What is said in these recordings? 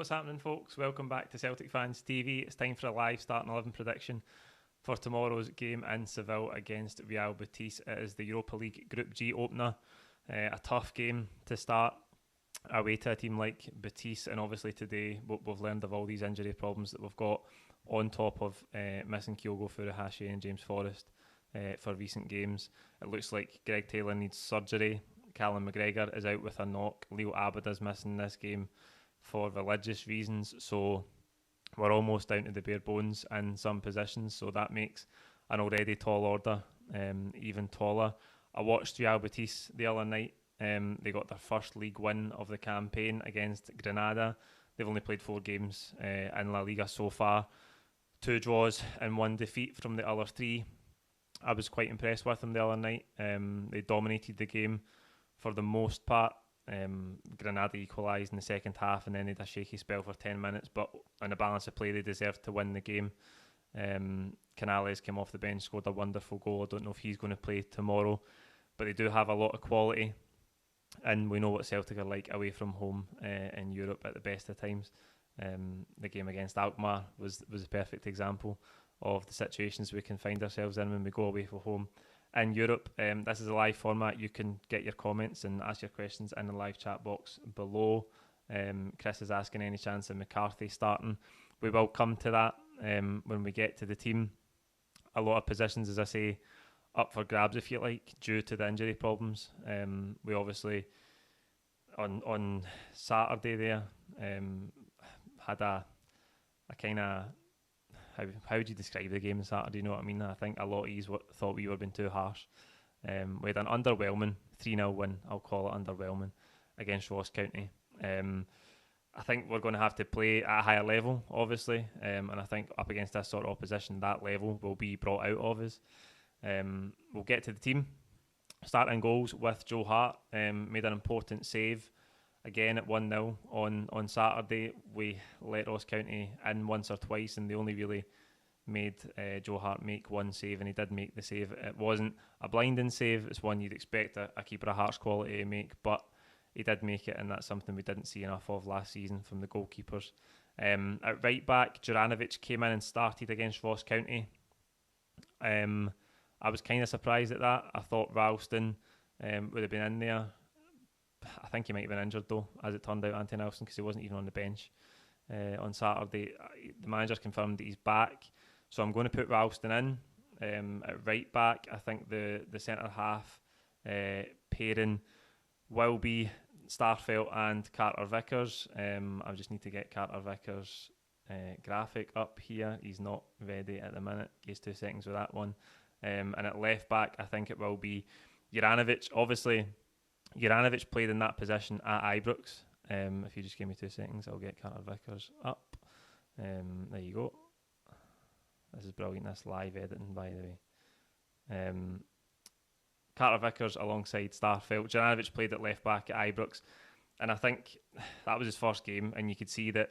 What's happening, folks? Welcome back to Celtic Fans TV. It's time for a live starting 11 prediction for tomorrow's game in Seville against Real Betis. It is the Europa League Group G opener. A tough game to start away to a team like Betis, and obviously today we've learned of all these injury problems that we've got on top of missing Kyogo Furuhashi and James Forrest for recent games. It looks like Greg Taylor needs surgery. Callum McGregor is out with a knock. Leo Abada's missing this game for religious reasons, so we're almost down to the bare bones in some positions, so that makes an already tall order even taller. I watched Real Betis the other night. They got their first league win of the campaign against Granada. They've only played 4 games in La Liga so far, 2 draws and 1 defeat from the other 3. I was quite impressed with them the other night. They dominated the game for the most part. Granada equalised in the second half, and then they had a shaky spell for 10 minutes, but on the balance of play they deserved to win the game. Canales came off the bench, scored a wonderful goal. I don't know if he's going to play tomorrow, but they do have a lot of quality, and we know what Celtic are like away from home in Europe at the best of times. The game against Alkmaar was a perfect example of the situations we can find ourselves in when we go away from home in Europe. This is a live format. You can get your comments and ask your questions in the live chat box below. Chris is asking any chance of McCarthy starting. We will come to that when we get to the team. A lot of positions, as I say, up for grabs, if you like, due to the injury problems. We obviously, on Saturday there, had a kind of, how would you describe the game on Saturday? You know what I mean? I think a lot of you thought we were being too harsh. We had an underwhelming 3-0 win, I'll call it underwhelming, against Ross County. I think we're going to have to play at a higher level, obviously, and I think up against this sort of opposition, that level will be brought out of us. We'll get to the team. Starting goals with Joe Hart, made an important save again at 1-0 on Saturday. We let Ross County in once or twice, and they only really made Joe Hart make one save, and he did make the save. It wasn't a blinding save. It's one you'd expect a keeper of Hearts quality to make, but he did make it, and that's something we didn't see enough of last season from the goalkeepers. At right back, Juranovic came in and started against Ross County. I was kind of surprised at that. I thought Ralston would have been in there. I think he might have been injured though, as it turned out, Ante Nelson, because he wasn't even on the bench on Saturday. The manager's confirmed that he's back, so I'm going to put Ralston in. At right back, I think the centre half pairing will be Starfelt and Carter Vickers. I just need to get Carter Vickers' graphic up here. He's not ready at the minute. Gives 2 seconds with that one. And at left back, I think it will be Juranovic. Obviously, Juranovic played in that position at Ibrox. If you just give me 2 seconds, I'll get Carter Vickers up. There you go. This is brilliant, this live editing, by the way. Carter Vickers alongside Starfelt. Juranovic played at left back at Ibrox, and I think that was his first game, and you could see that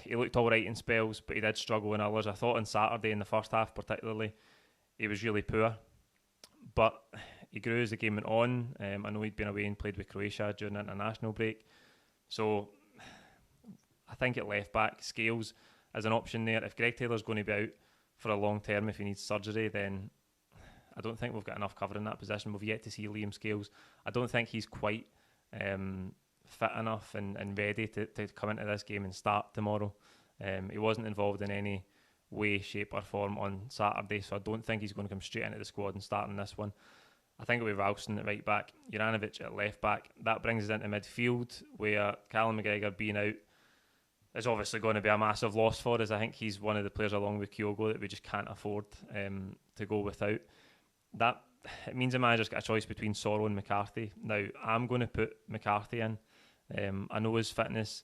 he looked all right in spells, but he did struggle in others. I thought on Saturday, in the first half particularly, he was really poor, but he grew as the game went on. I know he'd been away and played with Croatia during the international break, so I think at left back, Scales is an option there. If Greg Taylor's going to be out for a long term, if he needs surgery, then I don't think we've got enough cover in that position. We've yet to see Liam Scales. I don't think he's quite fit enough and ready to come into this game and start tomorrow. He wasn't involved in any way, shape or form on Saturday, so I don't think he's going to come straight into the squad and start in this one. I think it'll be Ralston at right back, Juranovic at left back. That brings us into midfield, where Callum McGregor being out is obviously going to be a massive loss for us. I think he's one of the players along with Kyogo that we just can't afford to go without. That it means the manager's got a choice between Sorrow and McCarthy. Now, I'm going to put McCarthy in. I know his fitness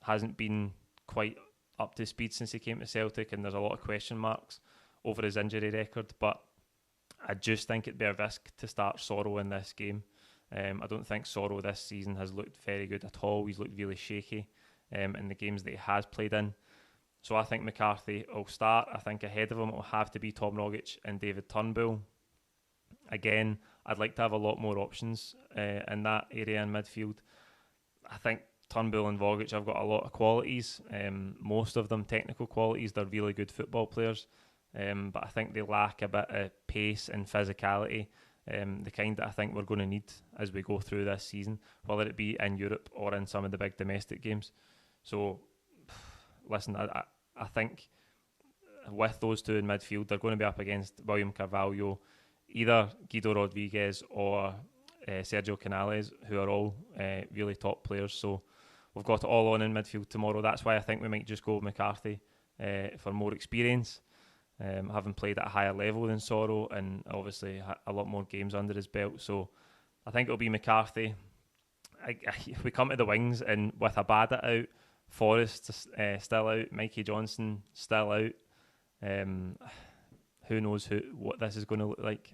hasn't been quite up to speed since he came to Celtic, and there's a lot of question marks over his injury record, but I just think it'd be a risk to start Sorrow in this game. I don't think Sorrow this season has looked very good at all. He's looked really shaky in the games that he has played in. So I think McCarthy will start. I think ahead of him it will have to be Tom Rogic and David Turnbull. Again, I'd like to have a lot more options in that area in midfield. I think Turnbull and Vogic have got a lot of qualities, most of them technical qualities. They're really good football players, but I think they lack a bit of pace and physicality, the kind that I think we're going to need as we go through this season, whether it be in Europe or in some of the big domestic games. So, listen, I think with those two in midfield, they're going to be up against William Carvalho, either Guido Rodriguez or Sergio Canales, who are all really top players. So we've got it all on in midfield tomorrow. That's why I think we might just go with McCarthy for more experience, having played at a higher level than Sorrow and obviously a lot more games under his belt. So I think it'll be McCarthy. We come to the wings, and with Abada out, Forrest still out, Mikey Johnson still out. Who knows what this is going to look like.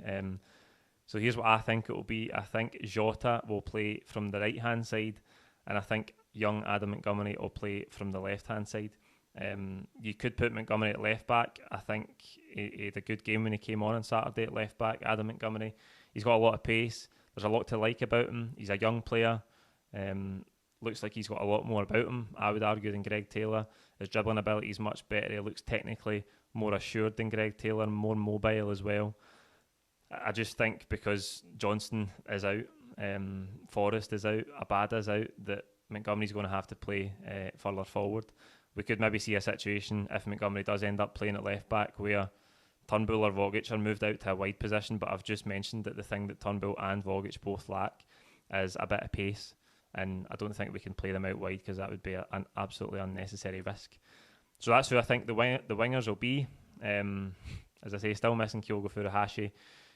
So here's what I think it will be. I think Jota will play from the right hand side, and I think young Adam Montgomery will play from the left hand side. You could put Montgomery at left back. I think he had a good game when he came on Saturday at left back. Adam Montgomery, he's got a lot of pace. There's a lot to like about him. He's a young player. Looks like he's got a lot more about him, I would argue, than Greg Taylor. His dribbling ability is much better. He looks technically more assured than Greg Taylor, more mobile as well. I just think because Johnston is out, Forrest is out, Abada is out, that Montgomery's going to have to play further forward. We could maybe see a situation if Montgomery does end up playing at left back where Turnbull or Vogic are moved out to a wide position, but I've just mentioned that the thing that Turnbull and Vogic both lack is a bit of pace, and I don't think we can play them out wide because that would be an absolutely unnecessary risk. So that's who I think the wingers will be. As I say, still missing Kyogo Furuhashi.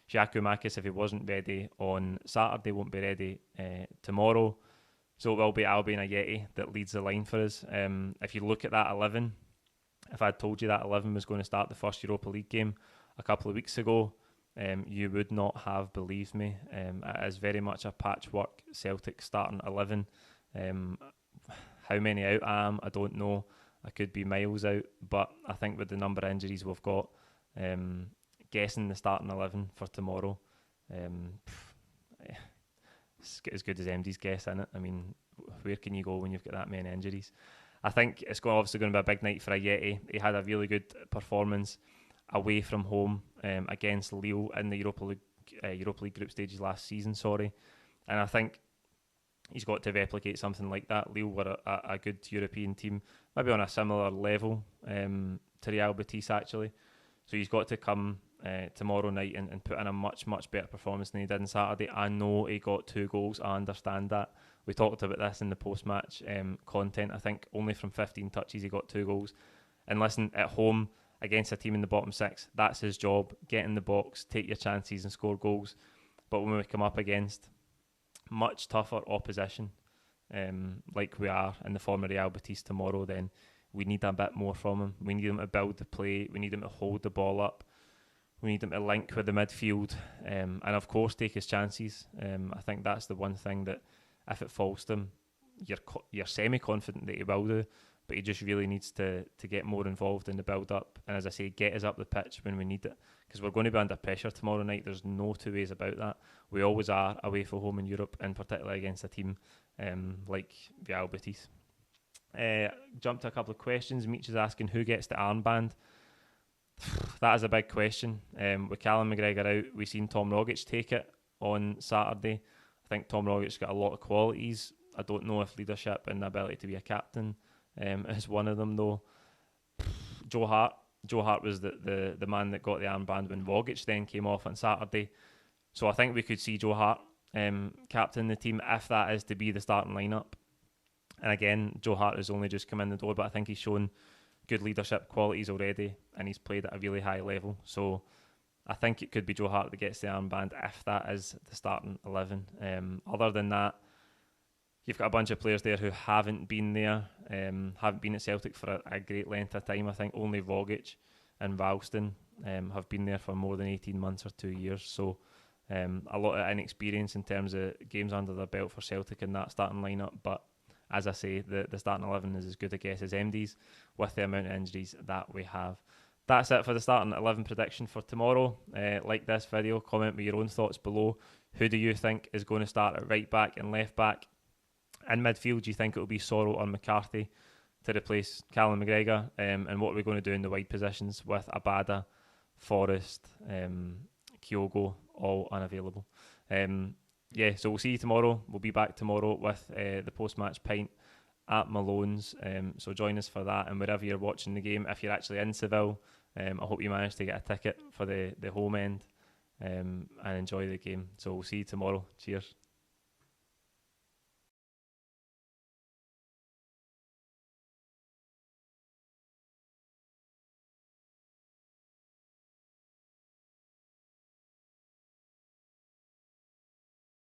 Giacomakis, if he wasn't ready on Saturday, won't be ready tomorrow. So it will be Albi and Ayeti that leads the line for us. If you look at that 11, if I'd told you that 11 was going to start the first Europa League game a couple of weeks ago, you would not have believed me. It is very much a patchwork Celtic starting 11. How many out I am, I don't know. I could be miles out, but I think with the number of injuries we've got, guessing the starting 11 for tomorrow, it's as good as MD's guess, isn't it? I mean, where can you go when you've got that many injuries? I think it's obviously going to be a big night for Ayeti. He had a really good performance away from home against Lille in the Europa League group stages last season, and I think he's got to replicate something like that. Lille were a good European team, maybe on a similar level to Real Betis actually. So he's got to come tomorrow night and put in a much, much better performance than he did on Saturday. I know he got 2 goals. I understand that. We talked about this in the post-match content. I think only from 15 touches he got 2 goals. And listen, at home against a team in the bottom 6, that's his job. Get in the box, take your chances and score goals. But when we come up against much tougher opposition, like we are in the form of Real Betis tomorrow, then we need a bit more from him. We need him to build the play. We need him to hold the ball up. We need him to link with the midfield, and of course take his chances. I think that's the one thing that if it falls to him, you're semi-confident that he will do, but he just really needs to get more involved in the build-up, and as I say, get us up the pitch when we need it, because we're going to be under pressure tomorrow night. There's no two ways about that. We always are away from home in Europe, and particularly against a team like Real Betis. Jump to a couple of questions. Meech is asking who gets the armband. That is a big question. With Callum McGregor out, we've seen Tom Rogic take it on Saturday. I think Tom Rogic's got a lot of qualities. I don't know if leadership and the ability to be a captain is one of them, though. Joe Hart was the man that got the armband when Rogic then came off on Saturday. So I think we could see Joe Hart captain the team if that is to be the starting lineup. And again, Joe Hart has only just come in the door, but I think he's shown good leadership qualities already, and he's played at a really high level. So I think it could be Joe Hart that gets the armband if that is the starting 11. Other than that, you've got a bunch of players there who haven't been there, haven't been at Celtic for a great length of time. I think only Vogic and Ralston have been there for more than 18 months or 2 years. So a lot of inexperience in terms of games under their belt for Celtic in that starting lineup. But as I say, the starting 11 is as good a guess as MD's with the amount of injuries that we have. That's it for the starting 11 prediction for tomorrow. Like this video, comment with your own thoughts below. Who do you think is going to start at right back and left back? In midfield, do you think it will be Sorrell or McCarthy to replace Callum McGregor? And what are we going to do in the wide positions with Abada, Forrest, Kyogo, all unavailable? So we'll see you tomorrow. We'll be back tomorrow with the post-match pint at Malone's. So join us for that. And wherever you're watching the game, if you're actually in Seville, I hope you manage to get a ticket for the home end and enjoy the game. So we'll see you tomorrow. Cheers.